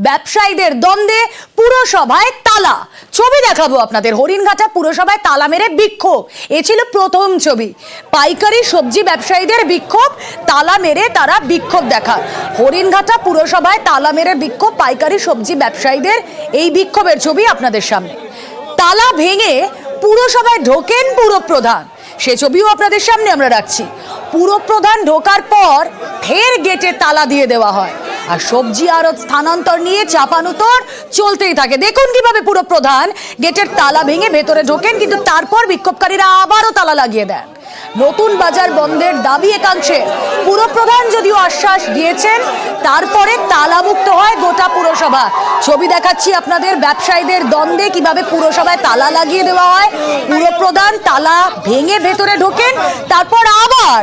ব্যবসায়ীদের দ্বন্দ্বে পুরসভায় তালা। ছবি দেখাবো আপনাদের। হরিণঘাটা পুরসভায় তালা মেরে বিক্ষোভ, এ ছিল প্রথম ছবি। পাইকারি সবজি ব্যবসায়ীদের বিক্ষোভ, তালা মেরে তারা বিক্ষোভ দেখান। হরিণঘাটা পুরসভায় তালা মেরে বিক্ষোভ পাইকারি সবজি ব্যবসায়ীদের, এই বিক্ষোভের ছবি আপনাদের সামনে। তালা ভেঙে পুরসভায় ঢোকেন পুরপ্রধান, সে ছবিও আপনাদের সামনে আমরা রাখছি। পুরপ্রধান ঢোকার পর ফের গেটে তালা দিয়ে দেওয়া হয়, আর সবজি আড়ত স্থানান্তর নিয়ে চাপানুতর চলতেই থাকে। দেখুন কিভাবে পুরপ্রধান গেটের তালা ভেঙে ভেতরে ঢোকেন, কিন্তু তারপর বিক্ষোভকারীরা আবারও তালা লাগিয়ে দেন। নতুন বাজার বন্ধের দাবি একাংশে। পুরপ্রধান যদিও আশ্বাস দিয়েছেন, তারপরে তালামুক্ত হয় গোটা পুরসভা। ছবি দেখাচ্ছি আপনাদের, ব্যবসায়ীদের দ্বন্দ্বে কিভাবে পুরসভায় তালা লাগিয়ে দেওয়া হয়। পুরপ্রধান তালা ভেঙে ভেতরে ঢোকেন, তারপর আবার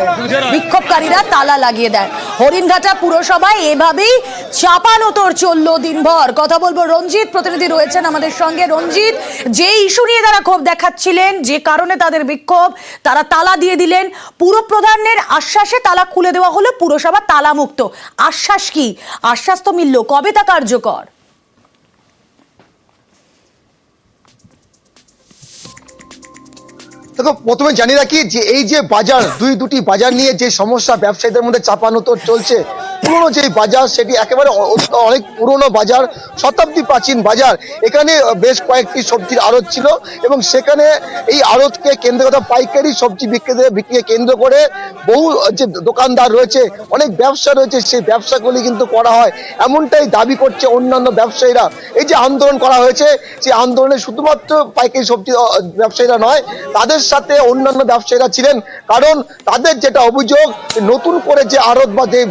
বিক্ষোভকারীরা তালা লাগিয়ে দেন। হরিণঘাটা পুরসভায় এভাবেই চাপানোতর চললো দিনভর। কথা বলবো, রঞ্জিত প্রতিনিধি রয়েছেন আমাদের সঙ্গে। রঞ্জিত, যে ইস্যু নিয়ে তারা ক্ষোভ দেখাচ্ছিলেন, যে কারণে তাদের বিক্ষোভ, তারা তালা দিয়ে দিলেন। পুরপ্রধানের আশ্বাসে তালা খুলে দেওয়া হলো, পুরসভা তালা মুক্ত। আশ্বাস কি? আশ্বাস তো মিলল, কবে তা কার্যকর? দেখো, প্রথমে জানি রাখি যে এই যে বাজার, দুটি বাজার নিয়ে যে সমস্যা ব্যবসায়ীদের মধ্যে চাপানোতর চলছে, পুরনো যে বাজার সেটি একেবারে অনেক পুরনো বাজার, শতাব্দী প্রাচীন বাজার। এখানে বেশ কয়েকটি সবজির আড়ত ছিল এবং সেখানে এই আড়তকে কেন্দ্র করে পাইকারি সবজি বিক্রিকে কেন্দ্র করে বহু যে দোকানদার রয়েছে, অনেক ব্যবসা রয়েছে, সেই ব্যবসাগুলি কিন্তু করা হয়, এমনটাই দাবি করছে অন্যান্য ব্যবসায়ীরা। এই যে আন্দোলন করা হয়েছে, সেই আন্দোলনে শুধুমাত্র পাইকারি সবজি ব্যবসায়ীরা নয়, তাদের সাথে অন্যান্য ব্যবসায়ীরা ছিলেন। কারণ তাদের যেটা অভিযোগ, নতুন করে যে আড়ত বা যে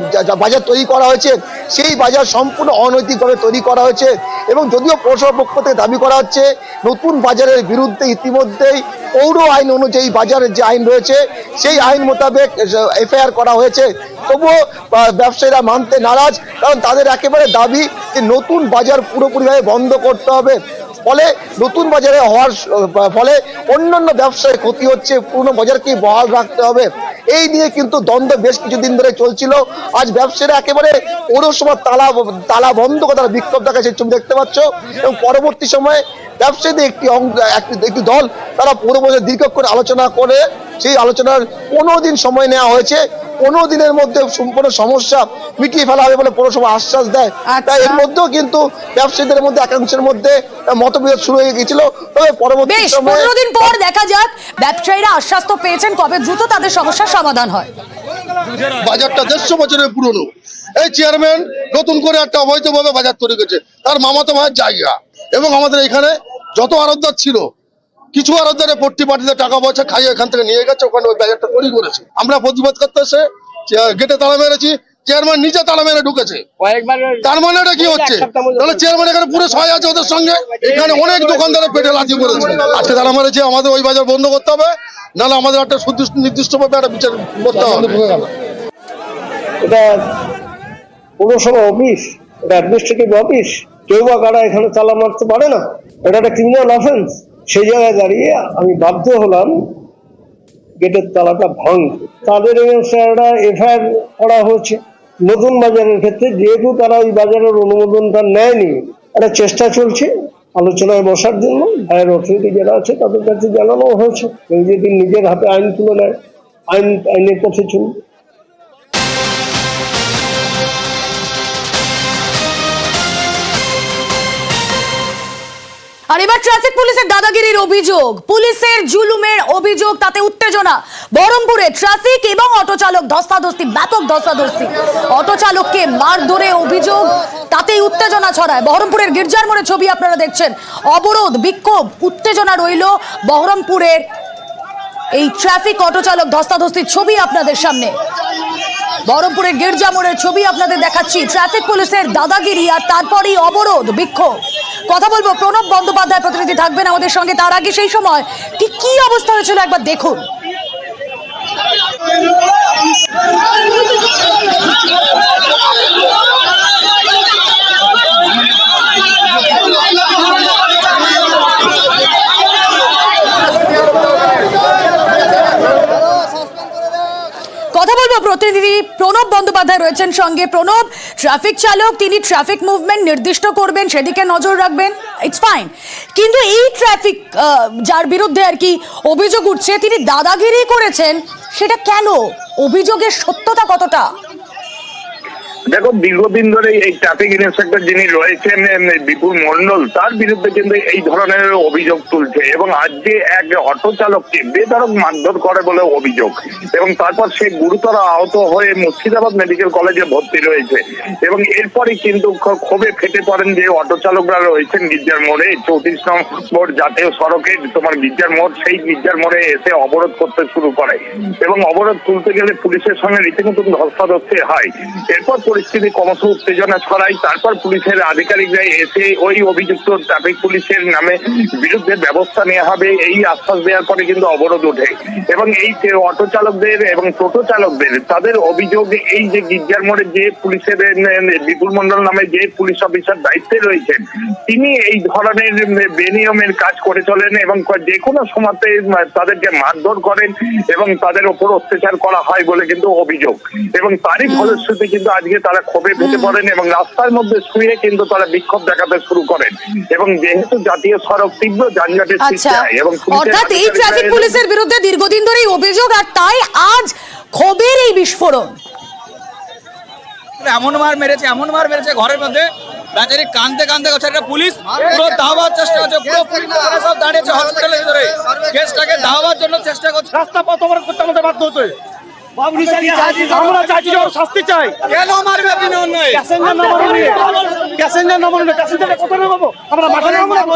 বাজার তৈরি করা হয়েছে, সেই বাজার সম্পূর্ণ অনৈতিকভাবে তৈরি করা হয়েছে। এবং যদিও পৌরসভার পক্ষ থেকে দাবি করা হচ্ছে নতুন বাজারের বিরুদ্ধে ইতিমধ্যেই পৌর আইন অনুযায়ী বাজারের যে আইন রয়েছে, সেই আইন মোতাবেক এফআইআর করা হয়েছে, তবুও ব্যবসায়ীরা মানতে নারাজ। কারণ তাদের একেবারে দাবি যে নতুন বাজার পুরোপুরিভাবে বন্ধ করতে হবে। ফলে নতুন বাজারে হওয়ার ফলে অন্যান্য ব্যবসায় ক্ষতি হচ্ছে, পুরনো বাজারকে বহাল রাখতে হবে। এই নিয়ে কিন্তু দ্বন্দ্ব বেশ কিছুদিন ধরে চলছিল। আজ ব্যবসায়ীরা একেবারে পৌরসভার তালা বন্ধ করে তারা বিক্ষোভ দেখায়, সেই ছবি দেখতে পাচ্ছ। এবং পরবর্তী সময়ে ব্যবসায়ীদের একটি দল তারা পৌরসভায় দীর্ঘক্ষণ আলোচনা করে, সেই আলোচনার 15 দিন সময় নেওয়া হয়েছে। 15 দিনের মধ্যে সম্পূর্ণ সমস্যা মিটিয়ে ফেলা হবে বলে পৌরসভা আশ্বাস দেয়। তাই এর মধ্যেও কিন্তু ব্যবসায়ীদের মধ্যে একাংশের মধ্যে মতবিরোধ শুরু হয়ে গিয়েছিল। তবে পরবর্তী সময়ে 15 দিন পর দেখা যাক, ব্যবসায়ীরা আশ্বাস তো পেয়েছেন, কবে দ্রুত তাদের সমস্যার সমাধান হয়। বাজারটা 150 বছরের পুরনো। এই চেয়ারম্যান নতুন করে একটা অবৈধভাবে বাজার তৈরি করেছে, তার মামাতো ভাইয়ের জায়গা। এবং আমাদের এখানে যত আড়তদার ছিল, কিছু আড়তদারে পট্টি পাটিতে টাকা পয়সা খাইয়ে এখান থেকে নিয়ে গেছে, ওখানে ওই বাজারটা তৈরি করেছে। আমরা প্রতিবাদ করতে এসে গেটে তালা মেরেছি, চেয়ারম্যান নিচে তালা মেরে ঢুকেছে। তার মানে এটা কি হচ্ছে? তাহলে চেয়ারম্যান এখানে পুরো সহায় আছে ওদের সঙ্গে। এখানে অনেক দোকানদারের পেটে লাথি করেছে। আজকে তালা মেরেছে, আমাদের ওই বাজার বন্ধ করতে হবে, নাহলে আমাদের একটা নির্দিষ্টভাবে একটা বিচার করতে হবে। এটা পৌরসভা অফিস, এটা অ্যাডমিনিস্ট্রেটিভ অফিস, কেউ বা কারা এখানে তালা মারতে পারে না। এটা একটা ক্রিমিনাল অফেন্স। সেই জায়গায় দাঁড়িয়ে আমি বাধ্য হলাম গেটের তালাটা ভাঙতে। তাদের এগেন্সে একটা এফআইআর করা হয়েছে। নতুন বাজারের ক্ষেত্রে যেহেতু তারা ওই বাজারের অনুমোদনটা নেয়নি, একটা চেষ্টা চলছে আলোচনায় বসার জন্য। হায়ার অথরিটি যারা আছে তাদের কাছে জানানো হয়েছে, কেউ যদি নিজের হাতে আইন তুলে নেয়, আইনের পথে চলবে। আর এবার ট্রাফিক পুলিশের দাদাগিরির অভিযোগ, পুলিশের জুলুমের অভিযোগ, তাতে উত্তেজনা। বহরমপুরে ট্রাফিক এবং অটো চালক ধস্তাধস্তি, ব্যাপক ধস্তাধস্তি। অটো চালককে মারধরে অভিযোগ, তাতেই উত্তেজনা ছড়ায়। বহরমপুরের গির্জার মোড়ে ছবি আপনারা দেখছেন। অবরোধ, বিক্ষোভ, উত্তেজনা রইল বহরমপুরের এই ট্রাফিক অটো চালক ধস্তাধস্তির ছবি আপনাদের সামনে। বহরমপুরের গির্জা মোড়ের ছবি আপনাদের দেখাচ্ছি। ট্রাফিক পুলিশের দাদাগিরি আর তারপরই অবরোধ, বিক্ষোভ। কথা বলবো, প্রণব বন্দ্যোপাধ্যায় প্রতিনিধি থাকবেন আমাদের সঙ্গে। তার আগে সেই সময় ঠিক কি অবস্থা হয়েছিল একবার দেখুন। কথা বলবো প্রতিনিধি প্রণব বন্দ্যোপাধ্যায় রয়েছেন সঙ্গে। প্রণব, ট্রাফিক চালক, তিনি ট্রাফিক মুভমেন্ট নির্দিষ্ট করবেন, সেদিকে নজর রাখবেন, ইটস ফাইন। কিন্তু এই ট্রাফিক যার বিরুদ্ধে আর কি অভিযোগ উঠছে তিনি দাদাগিরি করেছেন, সেটা কেন? অভিযোগের সত্যতা কতটা? দেখো, দীর্ঘদিন ধরে এই ট্রাফিক ইন্সপেক্টর যিনি রয়েছেন বিপুল মন্ডল, তার বিরুদ্ধে কিন্তু এই ধরনের অভিযোগ তুলছে এবং আজকে এক অটো চালককে বেধড়ক মারধর করে বলে অভিযোগ, এবং তারপর সে গুরুতর আহত হয়ে মুর্শিদাবাদ মেডিকেল কলেজে ভর্তি রয়েছে। এবং এরপরে কিন্তু ক্ষোভে ফেটে পড়েন যে অটো চালকরা রয়েছেন গির্জার মোড়ে, 34 নম্বর জাতীয় সড়কে তোমার গির্জার মোড়, সেই গির্জার মোড়ে এসে অবরোধ করতে শুরু করে এবং অবরোধ তুলতে গেলে পুলিশের সঙ্গে রীতিমতো ধস্তাধস্তি হয়। এরপর পরিস্থিতি ক্রমশ উত্তেজনা ছড়ায়। তারপর পুলিশের আধিকারিকরা এসে ওই অভিযুক্ত ট্রাফিক পুলিশের নামে বিরুদ্ধে ব্যবস্থা নেওয়া হবে এই আশ্বাস দেওয়ার পরে কিন্তু অবরোধ ওঠে। এবং এই অটো চালকদের এবং টোটো চালকদের তাদের অভিযোগ, এই যে গির্জার মোড়ে যে পুলিশের বিপুল মন্ডল নামে যে পুলিশ অফিসার দায়িত্বে রয়েছেন, তিনি এই ধরনের বেনিয়মের কাজ করে চলেন এবং যে কোনো সময়তে তাদেরকে মারধর করেন এবং তাদের ওপর অত্যাচার করা হয় বলে কিন্তু অভিযোগ। এবং তারই ফলশ্রুতি কিন্তু আজকে তারা ক্ষোভে ফেটে পড়েন এবং রাস্তার মধ্যে শুয়ে কিন্তু তারা বিক্ষোভ দেখাতে শুরু করেন। এবং যেহেতু জাতীয় সড়ক তীব্র যানজটের সৃষ্টি হয় এবং অর্থাৎ এই ট্রাফিক পুলিশের বিরুদ্ধে দীর্ঘদিন ধরেই অভিযোগ, আর তাই আজ ক্ষোভের এই বিস্ফোরণ। এমন মার মেরেছে ঘরের মধ্যে, বেচারি কাঁদতে করছে। একটা পুলিশ পুরো দাওয়ার চেষ্টা করছে, পুরো পুলিশ সব দাঁড়িয়েছে হসপিটালের ভিতরে, কেসটাকে দাওয়ার জন্য চেষ্টা করছে। রাস্তা পথ অবরোধ করতে আমাদের বাধ্য হতে আমরা চাইছি যে ওর শাস্তি চাই। কেন মারবে আপনি অন্যায়? প্যাসেঞ্জার নামানো প্যাসেঞ্জার কত নামাবো? আমরা মাঠে নামাবো।